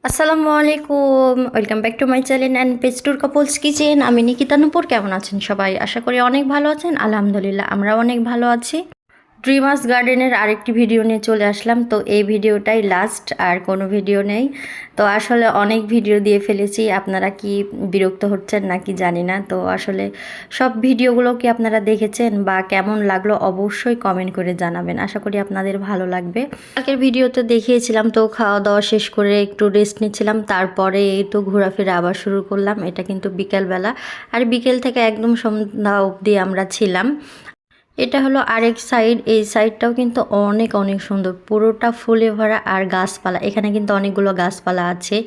আসসালামু আলাইকুম, welcome back to my channel and page tour couples kitchen. আমি নিকিতা নূপুর। কেমন আছেন সবাই? আশা করি অনেক ভালো আছেন। আলহামদুলিল্লাহ আমরাও অনেক ভালো আছি। ড্রিমার্স গার্ডেনের আরেকটি ভিডিও নিয়ে চলে আসলাম। তো এই ভিডিওটাই লাস্ট, আর কোনো ভিডিও নেই। তো আসলে অনেক ভিডিও দিয়ে ফেলেছি, আপনারা কি বিরক্ত হচ্ছেন নাকি জানি না। তো আসলে সব ভিডিওগুলো কি আপনারা দেখেছেন বা কেমন লাগলো অবশ্যই কমেন্ট করে জানাবেন। আশা করি আপনাদের ভালো লাগবে। আগের ভিডিওতে দেখিয়েছিলাম, তো খাওয়া দাওয়া শেষ করে একটু রেস্ট নিচ্ছিলাম, তারপরে এই তো ঘোরাফেরা আবার শুরু করলাম। এটা কিন্তু বিকেলবেলা, আর বিকেল থেকে একদম সন্ধ্যা অবধি আমরা ছিলাম। এটা হলো আরেক সাইড, এই সাইডটাও কিন্তু অনেক অনেক সুন্দর, পুরোটা ফুলে ভরা আর গাছপালা। এখানে কিন্তু অনেকগুলো গাছপালা আছে,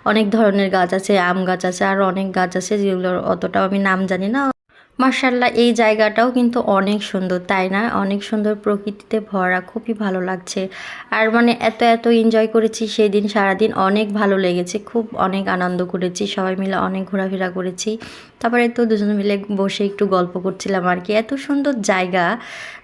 অনেক ধরনের গাছ আছে, আম গাছ আছে, আর অনেক গাছ আছে যেগুলোর অতটাও আমি নাম জানি না। মার্শাল্লাহ, এই জায়গাটাও কিন্তু অনেক সুন্দর, তাই না? অনেক সুন্দর, প্রকৃতিতে ভরা, খুবই ভালো লাগছে। আর মানে এত এত এনজয় করেছি সেই দিন, সারাদিন অনেক ভালো লেগেছে, খুব অনেক আনন্দ করেছি, সবাই মিলে অনেক ঘোরাফেরা করেছি। তারপরে তো দুজনে মিলে বসে একটু গল্প করছিলাম আর কি। এত সুন্দর জায়গা,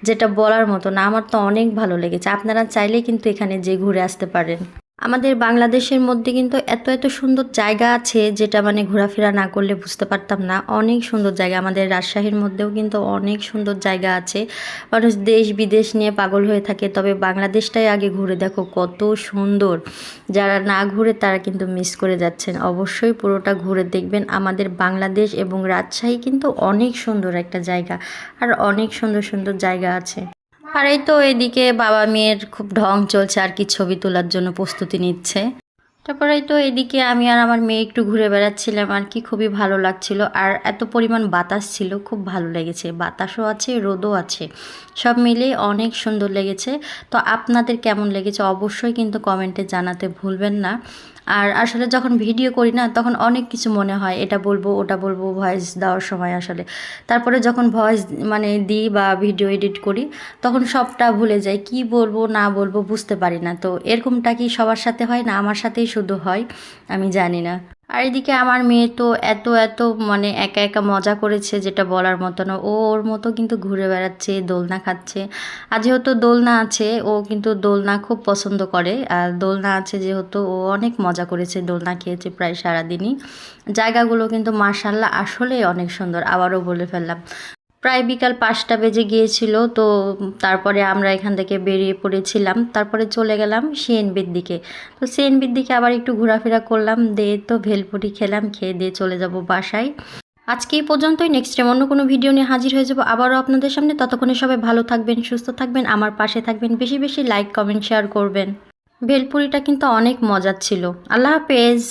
যেটা বলার মতো না। আমার তো অনেক ভালো লেগেছে। আপনারা চাইলে কিন্তু এখানে যে ঘুরে আসতে পারেন। আমাদের বাংলাদেশের মধ্যে কিন্তু এত এত সুন্দর জায়গা আছে, যেটা মানে ঘোরাফেরা না করলে বুঝতে পারতাম না। অনেক সুন্দর জায়গা, আমাদের রাজশাহীর মধ্যেও কিন্তু অনেক সুন্দর জায়গা আছে। মানুষ দেশ বিদেশ নিয়ে পাগল হয়ে থাকে, তবে বাংলাদেশটাই আগে ঘুরে দেখো কত সুন্দর। যারা না ঘুরে তারা কিন্তু মিস করে যাচ্ছেন। অবশ্যই পুরোটা ঘুরে দেখবেন। আমাদের বাংলাদেশ এবং রাজশাহী কিন্তু অনেক সুন্দর একটা জায়গা, আর অনেক সুন্দর সুন্দর জায়গা আছে। আর এই তো এদিকে বাবা মেয়ের খুব ঢং চলছে আর কি, ছবি তোলার জন্য প্রস্তুতি নিচ্ছে। তারপরে তো এদিকে আমি আর আমার মেয়ে একটু ঘুরে বেড়াচ্ছিলাম আর কি, খুবই ভালো লাগছিল। আর এত পরিমাণ বাতাস ছিল, খুব ভালো লেগেছে। বাতাসও আছে, রোদও আছে, সব মিলিয়ে অনেক সুন্দর লেগেছে। তো আপনাদের কেমন লেগেছে অবশ্যই কিন্তু কমেন্টে জানাতে ভুলবেন না। আর আসলে যখন ভিডিও করি না, তখন অনেক কিছু মনে হয়, এটা বলবো ওটা বলবো ভয়েস দেওয়ার সময় আসলে। তারপরে যখন ভয়েস মানে দিই বা ভিডিও এডিট করি, তখন সবটা ভুলে যাই, কি বলবো না বলবো বুঝতে পারি না। তো এরকমটা কি সবার সাথে হয় না আমার সাথেই শুধু হয়? আমি জানি না। আর এদিকে আমার মেয়ে তো এত এত মানে একা একা মজা করেছে, যেটা বলার মতো না। ও ওর মতো কিন্তু ঘুরে বেড়াচ্ছে, দোলনা খাচ্ছে। আর যেহেতু দোলনা আছে, ও কিন্তু দোলনা খুব পছন্দ করে। আর দোলনা আছে যেহেতু, ও অনেক মজা করেছে, দোলনা খেয়েছে প্রায় সারাদিনই। জায়গাগুলো কিন্তু মার্শাল্লাহ আসলেই অনেক সুন্দর, আবারও বলে ফেললাম। প্রায় বিকাল 5টা বেজে গিয়েছিল। তো তারপরে আমরা এখান থেকে বেরিয়ে পড়েছিলাম, তারপরে চলে গেলাম সিএনবির দিকে। তো সিএনবির দিকে আবার একটু ঘোরাফেরা করলাম, দিয়ে তো ভেলপুরি খেলাম, খেয়ে দিয়ে চলে যাব বাসায়। আজকে এই পর্যন্তই। নেক্সট টাইম অন্য কোনো ভিডিও নিয়ে হাজির হয়ে যাবো আবারও আপনাদের সামনে। ততক্ষণে সবাই ভালো থাকবেন, সুস্থ থাকবেন, আমার পাশে থাকবেন, বেশি বেশি লাইক কমেন্ট শেয়ার করবেন। ভেলপুরিটা কিন্তু অনেক মজার ছিল। আল্লাহ হাফেজ।